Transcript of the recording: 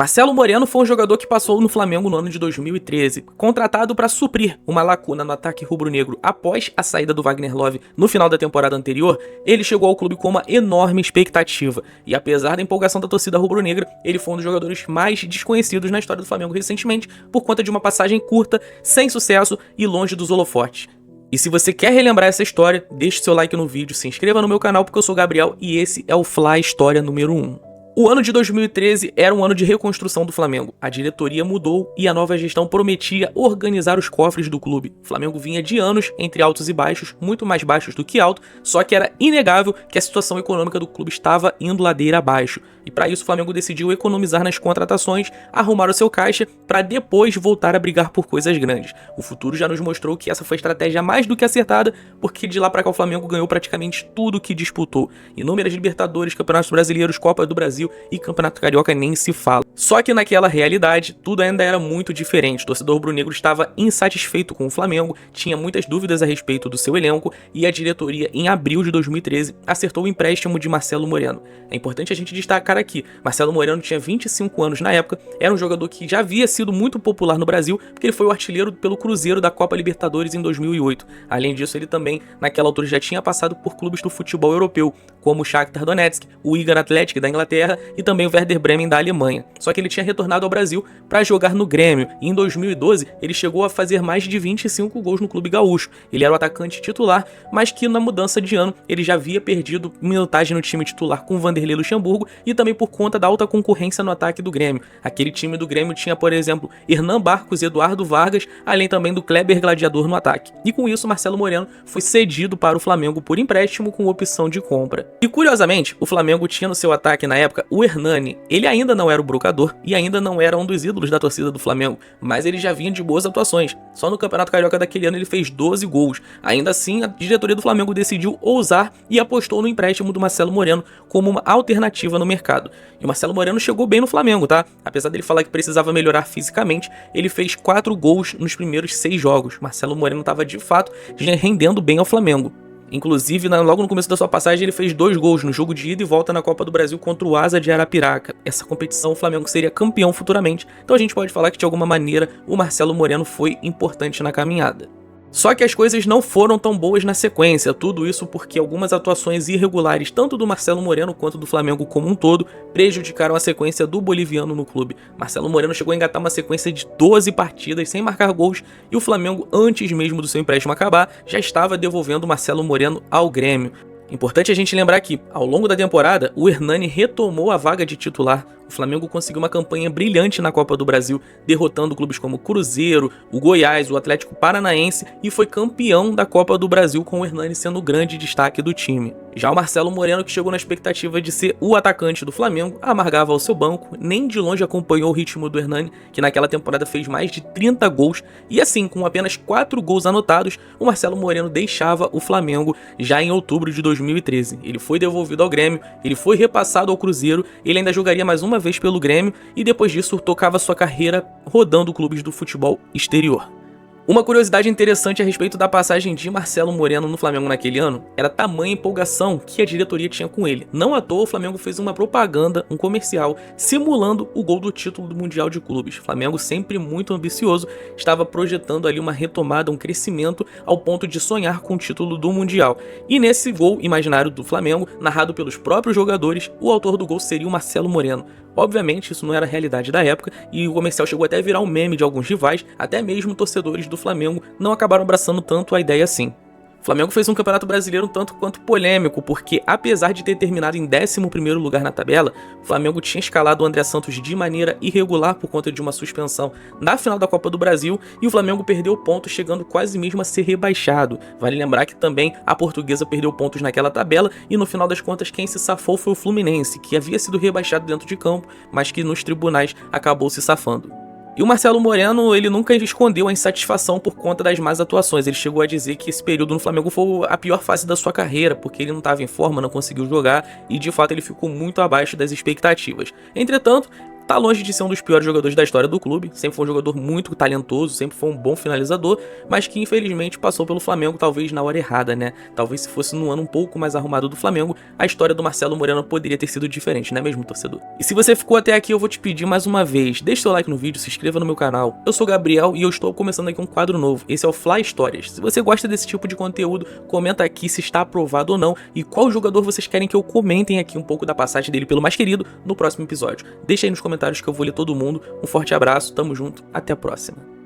Marcelo Moreno foi um jogador que passou no Flamengo no ano de 2013, contratado para suprir uma lacuna no ataque rubro-negro após a saída do Wagner Love no final da temporada anterior. Ele chegou ao clube com uma enorme expectativa, e apesar da empolgação da torcida rubro-negra, ele foi um dos jogadores mais desconhecidos na história do Flamengo recentemente, por conta de uma passagem curta, sem sucesso e longe dos holofotes. E se você quer relembrar essa história, deixe seu like no vídeo, se inscreva no meu canal porque eu sou o Gabriel e esse é o Fla História número 1. O ano de 2013 era um ano de reconstrução do Flamengo. A diretoria mudou e a nova gestão prometia organizar os cofres do clube. O Flamengo vinha de anos entre altos e baixos, muito mais baixos do que alto, só que era inegável que a situação econômica do clube estava indo ladeira abaixo. E para isso o Flamengo decidiu economizar nas contratações, arrumar o seu caixa para depois voltar a brigar por coisas grandes. O futuro já nos mostrou que essa foi a estratégia mais do que acertada, porque de lá para cá o Flamengo ganhou praticamente tudo que disputou. Inúmeras Libertadores, Campeonatos Brasileiros, Copa do Brasil e Campeonato Carioca nem se fala. Só que naquela realidade, tudo ainda era muito diferente. O torcedor rubro-negro estava insatisfeito com o Flamengo, tinha muitas dúvidas a respeito do seu elenco e a diretoria, em abril de 2013, acertou o empréstimo de Marcelo Moreno. É importante a gente destacar aqui, Marcelo Moreno tinha 25 anos na época, era um jogador que já havia sido muito popular no Brasil, porque ele foi o artilheiro pelo Cruzeiro da Copa Libertadores em 2008. Além disso, ele também, naquela altura, já tinha passado por clubes do futebol europeu, como o Shakhtar Donetsk, o Wigan Athletic da Inglaterra e também o Werder Bremen da Alemanha. Só que ele tinha retornado ao Brasil para jogar no Grêmio, e em 2012 ele chegou a fazer mais de 25 gols no clube gaúcho. Ele era o atacante titular, mas que na mudança de ano ele já havia perdido minutagem no time titular com o Vanderlei Luxemburgo e também por conta da alta concorrência no ataque do Grêmio. Aquele time do Grêmio tinha, por exemplo, Hernan Barcos e Eduardo Vargas, além também do Kleber Gladiador no ataque. E com isso, Marcelo Moreno foi cedido para o Flamengo por empréstimo com opção de compra. E curiosamente, o Flamengo tinha no seu ataque na época o Hernani. Ele ainda não era o brocador e ainda não era um dos ídolos da torcida do Flamengo, mas ele já vinha de boas atuações. Só no Campeonato Carioca daquele ano ele fez 12 gols. Ainda assim, a diretoria do Flamengo decidiu ousar e apostou no empréstimo do Marcelo Moreno como uma alternativa no mercado. E o Marcelo Moreno chegou bem no Flamengo, tá? Apesar dele falar que precisava melhorar fisicamente, ele fez 4 gols nos primeiros 6 jogos. Marcelo Moreno estava de fato rendendo bem ao Flamengo. Inclusive, logo no começo da sua passagem, ele fez 2 gols no jogo de ida e volta na Copa do Brasil contra o Asa de Arapiraca. Essa competição, o Flamengo seria campeão futuramente, então a gente pode falar que de alguma maneira o Marcelo Moreno foi importante na caminhada. Só que as coisas não foram tão boas na sequência, tudo isso porque algumas atuações irregulares, tanto do Marcelo Moreno quanto do Flamengo como um todo, prejudicaram a sequência do boliviano no clube. Marcelo Moreno chegou a engatar uma sequência de 12 partidas sem marcar gols e o Flamengo, antes mesmo do seu empréstimo acabar, já estava devolvendo o Marcelo Moreno ao Grêmio. Importante a gente lembrar que, ao longo da temporada, o Hernani retomou a vaga de titular. O Flamengo conseguiu uma campanha brilhante na Copa do Brasil, derrotando clubes como o Cruzeiro, o Goiás, o Atlético Paranaense e foi campeão da Copa do Brasil com o Hernani sendo o grande destaque do time. Já o Marcelo Moreno, que chegou na expectativa de ser o atacante do Flamengo, amargava ao seu banco, nem de longe acompanhou o ritmo do Hernani, que naquela temporada fez mais de 30 gols, e assim, com apenas 4 gols anotados, o Marcelo Moreno deixava o Flamengo já em outubro de 2013. Ele foi devolvido ao Grêmio, ele foi repassado ao Cruzeiro, ele ainda jogaria mais uma vez pelo Grêmio e depois disso tocava sua carreira rodando clubes do futebol exterior. Uma curiosidade interessante a respeito da passagem de Marcelo Moreno no Flamengo naquele ano era a tamanha empolgação que a diretoria tinha com ele. Não à toa o Flamengo fez uma propaganda, um comercial, simulando o gol do título do Mundial de Clubes. O Flamengo, sempre muito ambicioso, estava projetando ali uma retomada, um crescimento ao ponto de sonhar com o título do Mundial. E nesse gol imaginário do Flamengo, narrado pelos próprios jogadores, o autor do gol seria o Marcelo Moreno. Obviamente isso não era a realidade da época e o comercial chegou até a virar um meme de alguns rivais, até mesmo torcedores do Flamengo não acabaram abraçando tanto a ideia assim. O Flamengo fez um campeonato brasileiro um tanto quanto polêmico, porque apesar de ter terminado em 11º lugar na tabela, o Flamengo tinha escalado o André Santos de maneira irregular por conta de uma suspensão na final da Copa do Brasil e o Flamengo perdeu pontos, chegando quase mesmo a ser rebaixado. Vale lembrar que também a Portuguesa perdeu pontos naquela tabela e no final das contas quem se safou foi o Fluminense, que havia sido rebaixado dentro de campo, mas que nos tribunais acabou se safando. E o Marcelo Moreno, ele nunca escondeu a insatisfação por conta das más atuações. Ele chegou a dizer que esse período no Flamengo foi a pior fase da sua carreira, porque ele não estava em forma, não conseguiu jogar e de fato ele ficou muito abaixo das expectativas. Entretanto, tá longe de ser um dos piores jogadores da história do clube, sempre foi um jogador muito talentoso, sempre foi um bom finalizador, mas que infelizmente passou pelo Flamengo talvez na hora errada, né? Talvez se fosse num ano um pouco mais arrumado do Flamengo, a história do Marcelo Moreno poderia ter sido diferente, não é mesmo, torcedor? E se você ficou até aqui, eu vou te pedir mais uma vez, deixa seu like no vídeo, se inscreva no meu canal. Eu sou o Gabriel e eu estou começando aqui um quadro novo, esse é o Fly Histórias. Se você gosta desse tipo de conteúdo, comenta aqui se está aprovado ou não e qual jogador vocês querem que eu comentem aqui um pouco da passagem dele pelo mais querido no próximo episódio. Deixa aí nos comentários que eu vou ler todo mundo. Um forte abraço, tamo junto, até a próxima.